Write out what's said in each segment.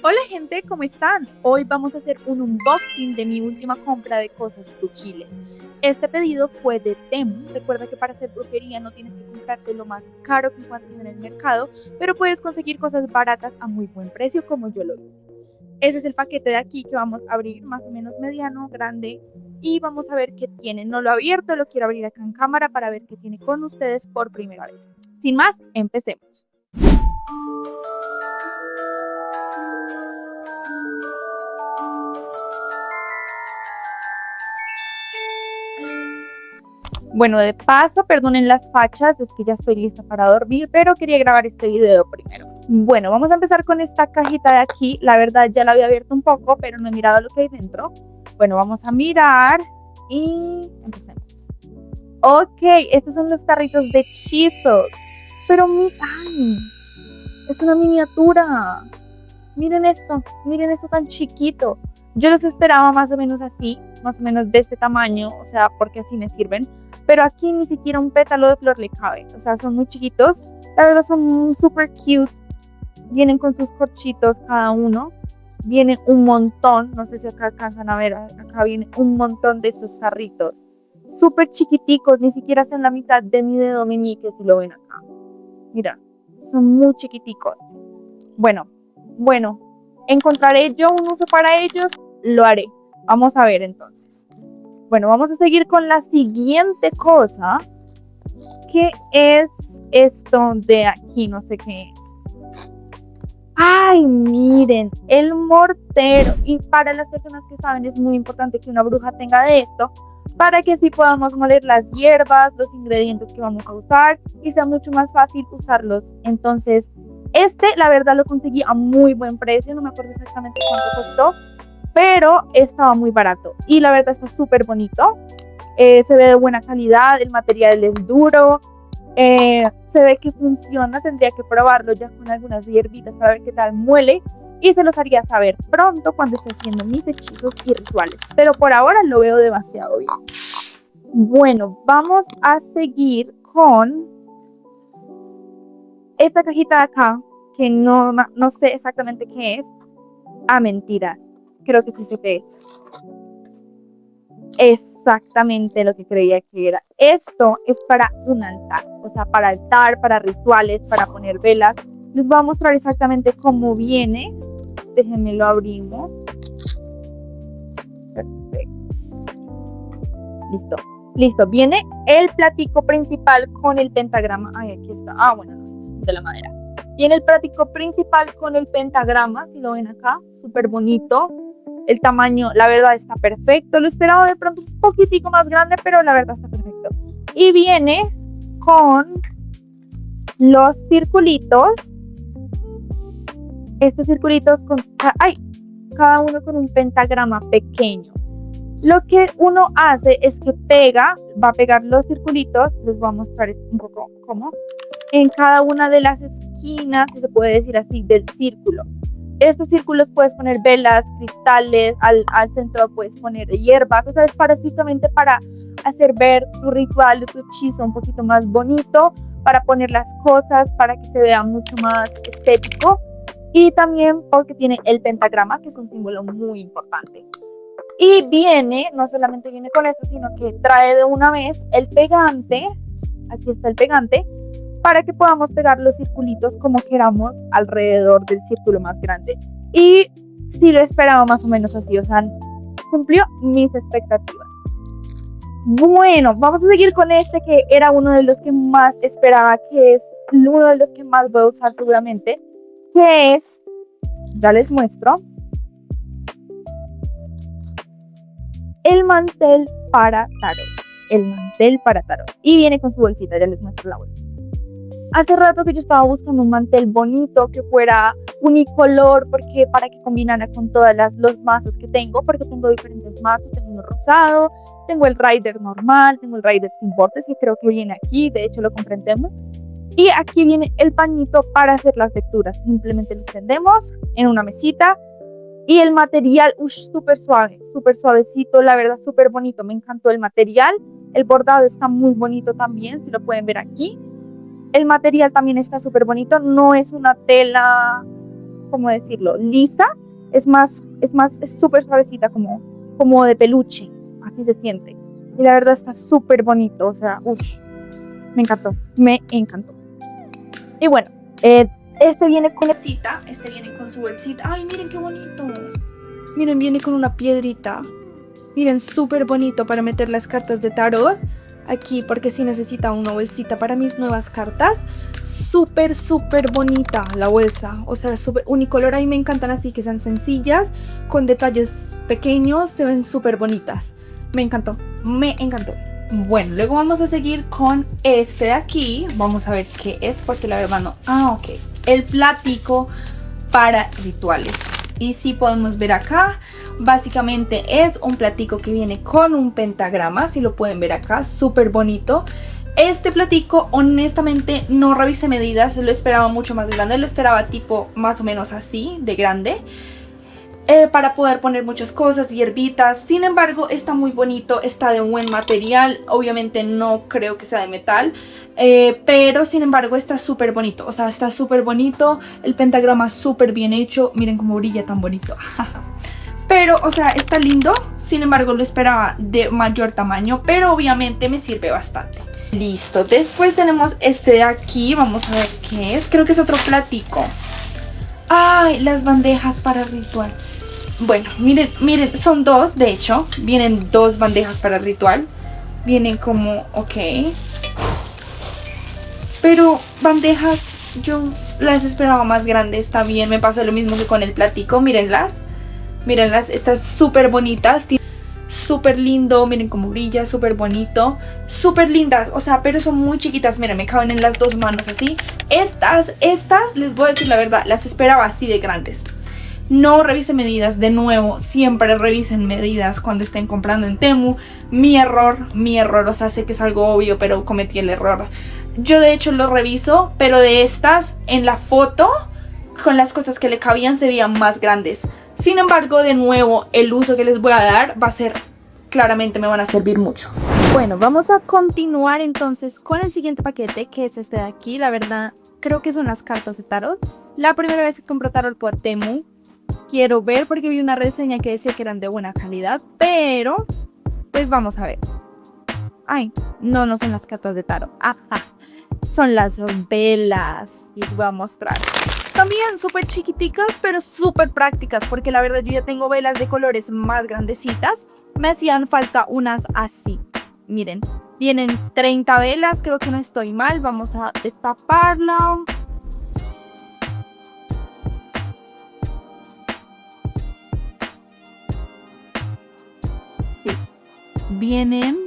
Hola gente, ¿cómo están? Hoy vamos a hacer un unboxing de mi última compra de cosas brujiles. Este pedido fue de Temu. Recuerda que para hacer brujería no tienes que comprarte lo más caro que encuentres en el mercado, pero puedes conseguir cosas baratas a muy buen precio como yo lo hice. Ese es el paquete de aquí que vamos a abrir, más o menos mediano, grande, y vamos a ver qué tiene. No lo he abierto, lo quiero abrir acá en cámara para ver qué tiene con ustedes por primera vez. Sin más, empecemos. Bueno, de paso, perdonen las fachas, es que ya estoy lista para dormir, pero quería grabar este video primero. Bueno, vamos a empezar con esta cajita de aquí. La verdad ya la había abierto un poco, pero no he mirado lo que hay dentro. Bueno, vamos a mirar y empecemos. Ok, estos son los tarritos de hechizos. Pero ¡ay! Es una miniatura. Miren esto tan chiquito. Yo los esperaba más o menos así, más o menos de este tamaño, o sea, porque así me sirven. Pero aquí ni siquiera un pétalo de flor le cabe, o sea, son muy chiquitos. La verdad son súper cute. Vienen con sus corchitos cada uno. Vienen un montón, no sé si acá alcanzan a ver, acá viene un montón de estos tarritos. Súper chiquiticos, ni siquiera hacen la mitad de mi dedo meñique si lo ven acá. Mira, son muy chiquiticos. Bueno, ¿encontraré yo un uso para ellos? Lo haré. Vamos a ver entonces. Bueno, vamos a seguir con la siguiente cosa. ¿Qué es esto de aquí? No sé qué es. ¡Ay, miren! El mortero. Y para las personas que saben, es muy importante que una bruja tenga de esto para que así podamos moler las hierbas, los ingredientes que vamos a usar y sea mucho más fácil usarlos. Entonces, la verdad lo conseguí a muy buen precio, no me acuerdo exactamente cuánto costó, pero estaba muy barato y la verdad está súper bonito. Se ve de buena calidad, el material es duro, se ve que funciona. Tendría que probarlo ya con algunas hierbitas para ver qué tal muele y se los haría saber pronto cuando esté haciendo mis hechizos y rituales, pero por ahora lo veo demasiado bien. Bueno, vamos a seguir con esta cajita de acá, que no sé exactamente qué es. Ah, mentira, creo que sí sé qué es. Exactamente lo que creía que era. Esto es para un altar, o sea, para altar, para rituales, para poner velas. Les voy a mostrar exactamente cómo viene. Déjenme lo abrimos. Perfecto. Listo. Viene el platico principal con el pentagrama. Ay, aquí está. Ah, bueno, no es de la madera. Viene el platico principal con el pentagrama, si lo ven acá, súper bonito. El tamaño, la verdad, está perfecto. Lo esperaba de pronto un poquitico más grande, pero la verdad está perfecto. Y viene con los circulitos. Estos circulitos con... ¡ay! Cada uno con un pentagrama pequeño. Lo que uno hace es que va a pegar los circulitos. Les voy a mostrar un poco cómo. En cada una de las esquinas, si se puede decir así, del círculo. Estos círculos puedes poner velas, cristales, al centro puedes poner hierbas, o sea, es básicamente para hacer ver tu ritual, tu hechizo un poquito más bonito, para poner las cosas, para que se vea mucho más estético, y también porque tiene el pentagrama, que es un símbolo muy importante. Y no solamente viene con eso, sino que trae de una vez el pegante. Aquí está el pegante, para que podamos pegar los circulitos como queramos alrededor del círculo más grande. Y sí lo esperaba más o menos así, o sea, cumplió mis expectativas. Bueno, vamos a seguir con este que era uno de los que más esperaba, que es uno de los que más voy a usar seguramente, que es, ya les muestro, el mantel para tarot. Y viene con su bolsita, ya les muestro la bolsa. Hace rato que yo estaba buscando un mantel bonito que fuera unicolor, porque para que combinara con todos los mazos que tengo, porque tengo diferentes mazos. Tengo uno rosado, tengo el rider normal, tengo el rider sin bordes, que creo que viene aquí, de hecho lo compré en Temu. Y aquí viene el pañito para hacer las lecturas. Simplemente lo extendemos en una mesita. Y el material, súper suave, súper suavecito, la verdad súper bonito. Me encantó el material. El bordado está muy bonito también, si lo pueden ver aquí. El material también está súper bonito. No es una tela ¿cómo decirlo? Lisa, es súper suavecita, como de peluche, así se siente. Y la verdad está súper bonito, o sea, uff, me encantó, me encantó. Y bueno, este viene con bolsita, este viene con su bolsita. Ay, miren qué bonito. Miren, viene con una piedrita. Miren, súper bonito para meter las cartas de tarot. Aquí, porque sí necesita una bolsita para mis nuevas cartas. Súper, súper bonita la bolsa. O sea, súper unicolor. A mí me encantan así, que sean sencillas, con detalles pequeños. Se ven súper bonitas. Me encantó, me encantó. Bueno, luego vamos a seguir con este de aquí. Vamos a ver qué es, porque la verdad no... Ah, ok. El platico para rituales. Y si podemos ver acá, básicamente es un platico que viene con un pentagrama. Si lo pueden ver acá, súper bonito. Este platico, honestamente, no revisé medidas. Lo esperaba mucho más grande. Lo esperaba tipo más o menos así, de grande. Para poder poner muchas cosas, hierbitas. Sin embargo, está muy bonito, está de buen material. Obviamente no creo que sea de metal, pero sin embargo está súper bonito. O sea, está súper bonito. El pentagrama súper bien hecho. Miren cómo brilla tan bonito. Pero, o sea, está lindo. Sin embargo, lo esperaba de mayor tamaño, pero obviamente me sirve bastante. Listo, después tenemos este de aquí. Vamos a ver qué es. Creo que es otro platico. Ay, las bandejas para ritual. Bueno, miren, miren, son dos, de hecho. Vienen dos bandejas para el ritual. Vienen como, ok. Pero bandejas, yo las esperaba más grandes también. Me pasa lo mismo que con el platico. Mírenlas. Mírenlas, estas súper bonitas. Súper lindo, miren cómo brilla, súper bonito. Súper lindas, o sea, pero son muy chiquitas. Miren, me caben en las dos manos así. Estas, les voy a decir la verdad, las esperaba así de grandes. No revisen medidas, de nuevo, siempre revisen medidas cuando estén comprando en Temu. Mi error, o sea, sé que es algo obvio, pero cometí el error. Yo de hecho lo reviso, pero de estas, en la foto, con las cosas que le cabían se veían más grandes. Sin embargo, de nuevo, el uso que les voy a dar va a ser, claramente me van a servir mucho. Bueno, vamos a continuar entonces con el siguiente paquete, que es este de aquí. La verdad, creo que son las cartas de tarot. La primera vez que compro tarot por Temu. Quiero ver porque vi una reseña que decía que eran de buena calidad, pero pues vamos a ver. Ay, no son las cartas de tarot. Ajá, son las velas. Y les voy a mostrar. También súper chiquiticas, pero súper prácticas, porque la verdad yo ya tengo velas de colores más grandecitas. Me hacían falta unas así. Miren, vienen 30 velas, creo que no estoy mal. Vamos a destaparla. Sí. Vienen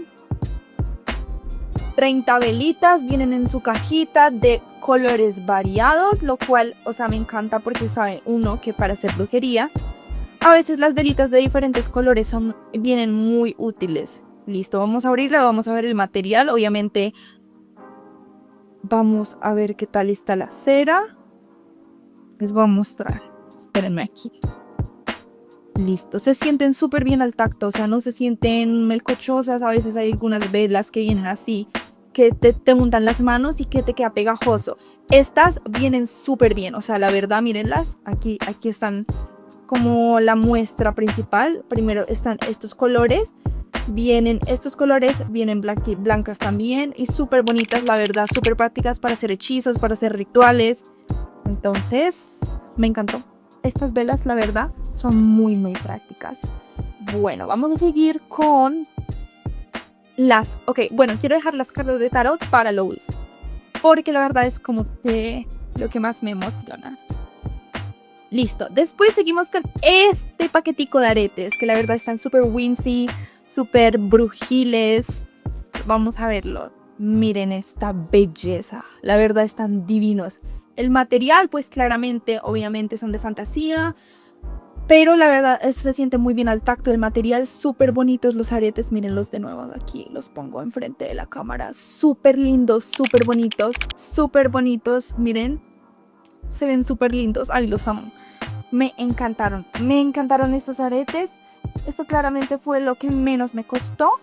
30 velitas, vienen en su cajita de colores variados, lo cual, o sea, me encanta porque sabe uno que para hacer brujería, a veces las velitas de diferentes colores vienen muy útiles. Listo, vamos a abrirla, vamos a ver el material. Obviamente vamos a ver qué tal está la cera. Les voy a mostrar, espérenme aquí. Listo, se sienten súper bien al tacto, o sea, no se sienten melcochosas. A veces hay algunas velas que vienen así, que te untan las manos y que te queda pegajoso. Estas vienen súper bien, o sea, la verdad, mírenlas, aquí están como la muestra principal. Primero están estos colores, vienen blancas también y súper bonitas, la verdad, súper prácticas para hacer hechizos, para hacer rituales. Entonces, me encantó. Estas velas, la verdad, son muy, muy prácticas. Bueno, vamos a seguir con las... Ok, bueno, quiero dejar las cartas de tarot para lo último, porque la verdad es como que lo que más me emociona. Listo, después seguimos con este paquetico de aretes, que la verdad están súper wincy, súper brujiles. Vamos a verlo. Miren esta belleza, la verdad están divinos. El material, pues claramente, obviamente son de fantasía, pero la verdad eso se siente muy bien al tacto. El material, súper bonitos los aretes. Mírenlos de nuevo aquí, los pongo enfrente de la cámara. Súper lindos, súper bonitos, miren. Se ven súper lindos, ay, los amo. Me encantaron estos aretes. Esto claramente fue lo que menos me costó.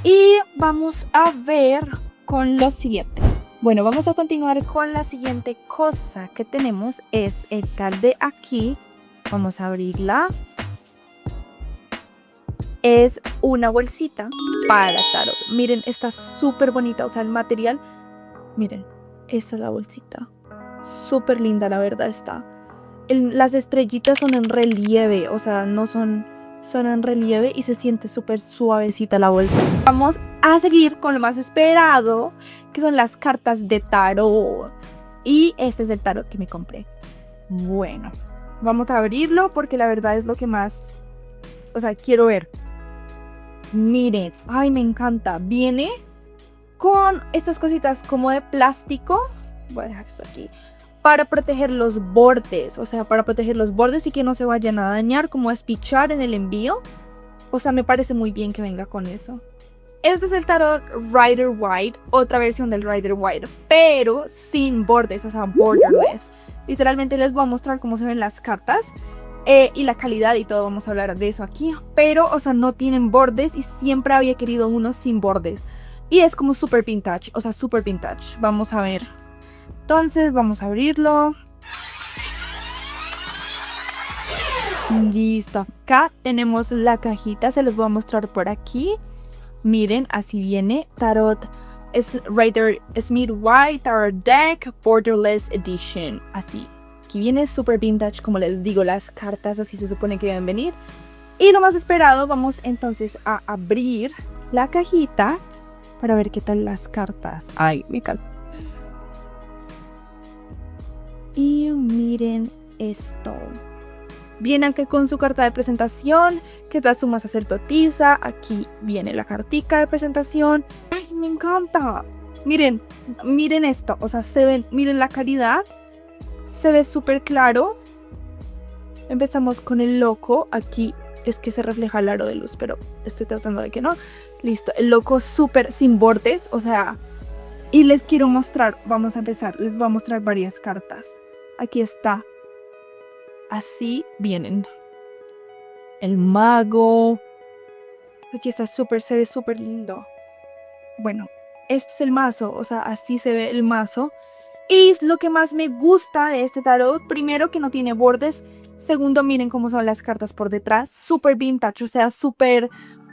Y vamos a ver con lo siguiente. Bueno, vamos a continuar con la siguiente cosa que tenemos. Es esta de aquí. Vamos a abrirla. Es una bolsita para tarot. Miren, está súper bonita. O sea, el material. Miren, esta es la bolsita. Súper linda, la verdad está. Las estrellitas son en relieve. O sea, no son en relieve y se siente súper suavecita la bolsa. Vamos a seguir con lo más esperado, que son las cartas de tarot. Y este es el tarot que me compré. Bueno, vamos a abrirlo porque la verdad es lo que más, o sea, quiero ver. Miren, ay, me encanta. Viene con estas cositas como de plástico. Voy a dejar esto aquí. Para proteger los bordes, o sea, para proteger los bordes y que no se vayan a dañar, como a espichar en el envío. O sea, me parece muy bien que venga con eso. Este es el tarot Rider Waite, otra versión del Rider Waite, pero sin bordes, o sea, borderless. Literalmente les voy a mostrar cómo se ven las cartas y la calidad y todo, vamos a hablar de eso aquí. Pero, o sea, no tienen bordes y siempre había querido uno sin bordes. Y es como super vintage, o sea, super vintage. Vamos a ver. Entonces, vamos a abrirlo. Listo, acá tenemos la cajita, se los voy a mostrar por aquí. Miren, así viene. Tarot es Rider Smith Waite Tarot Deck Borderless Edition. Así, aquí viene super vintage, como les digo, las cartas así se supone que deben venir. Y lo más esperado, vamos entonces a abrir la cajita para ver qué tal las cartas. Ay, me encanta. Y miren esto. Viene aquí con su carta de presentación, que es la suma sacerdotisa. Aquí viene la cartica de presentación. ¡Ay, me encanta! Miren, miren esto. O sea, se ven, miren la calidad. Se ve súper claro. Empezamos con el loco. Aquí es que se refleja el aro de luz, pero estoy tratando de que no. Listo, el loco súper sin bordes. O sea, y les quiero mostrar, vamos a empezar. Les voy a mostrar varias cartas. Aquí está. Así vienen. El mago. Aquí está súper, se ve súper lindo. Bueno, este es el mazo. O sea, así se ve el mazo. Y es lo que más me gusta de este tarot. Primero, que no tiene bordes. Segundo, miren cómo son las cartas por detrás. Súper vintage, o sea, súper...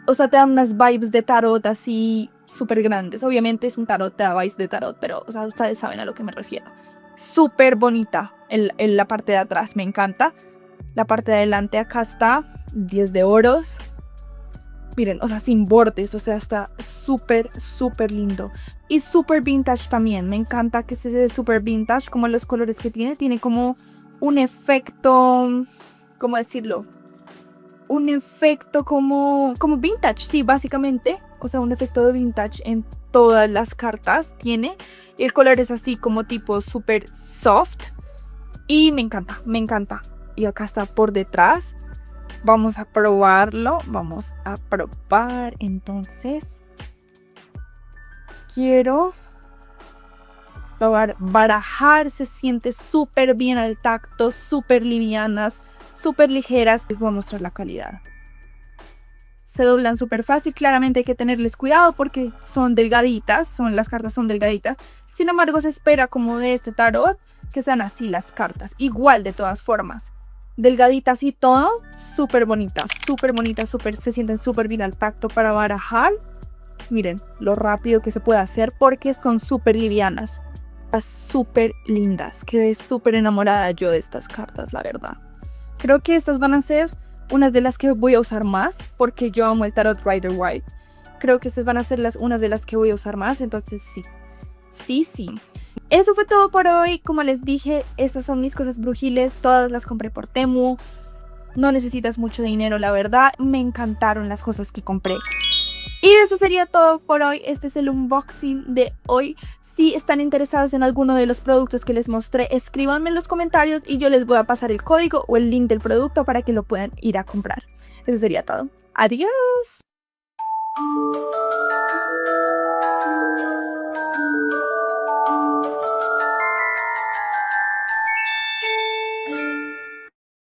O sea, te dan unas vibes de tarot así súper grandes. Obviamente es un tarot, te da vibes de tarot. Pero, o sea, ustedes saben a lo que me refiero. Súper bonita la parte de atrás, me encanta. La parte de adelante acá está 10 de oros. Miren, o sea, sin bordes, o sea, está súper, súper lindo. Y súper vintage también, me encanta que se ve súper vintage, como los colores que tiene. Tiene como un efecto, ¿cómo decirlo? Un efecto como vintage, sí, básicamente. O sea, un efecto de vintage en todas las cartas tiene. Y el color es así como tipo súper soft. Y me encanta, me encanta. Y acá está por detrás. Vamos a probarlo. Vamos a probar. Entonces, quiero probar barajar. Se siente súper bien al tacto. Súper livianas. Súper ligeras. Les voy a mostrar la calidad. Se doblan súper fácil. Claramente hay que tenerles cuidado porque son delgaditas. Las cartas son delgaditas. Sin embargo, se espera como de este tarot que sean así las cartas. Igual de todas formas. Delgaditas y todo. Súper bonitas. Súper bonitas. Se sienten súper bien al tacto para barajar. Miren lo rápido que se puede hacer porque son súper livianas. Súper lindas. Quedé súper enamorada yo de estas cartas, la verdad. Creo que estas van a ser unas de las que voy a usar más porque yo amo el tarot Rider Waite. Creo que estas van a ser unas de las que voy a usar más. Entonces sí. Sí. Eso fue todo por hoy. Como les dije, estas son mis cosas brujiles. Todas las compré por Temu. No necesitas mucho dinero, la verdad. Me encantaron las cosas que compré. Y eso sería todo por hoy. Este es el unboxing de hoy. Si están interesados en alguno de los productos que les mostré, escríbanme en los comentarios y yo les voy a pasar el código o el link del producto para que lo puedan ir a comprar. Eso sería todo. Adiós.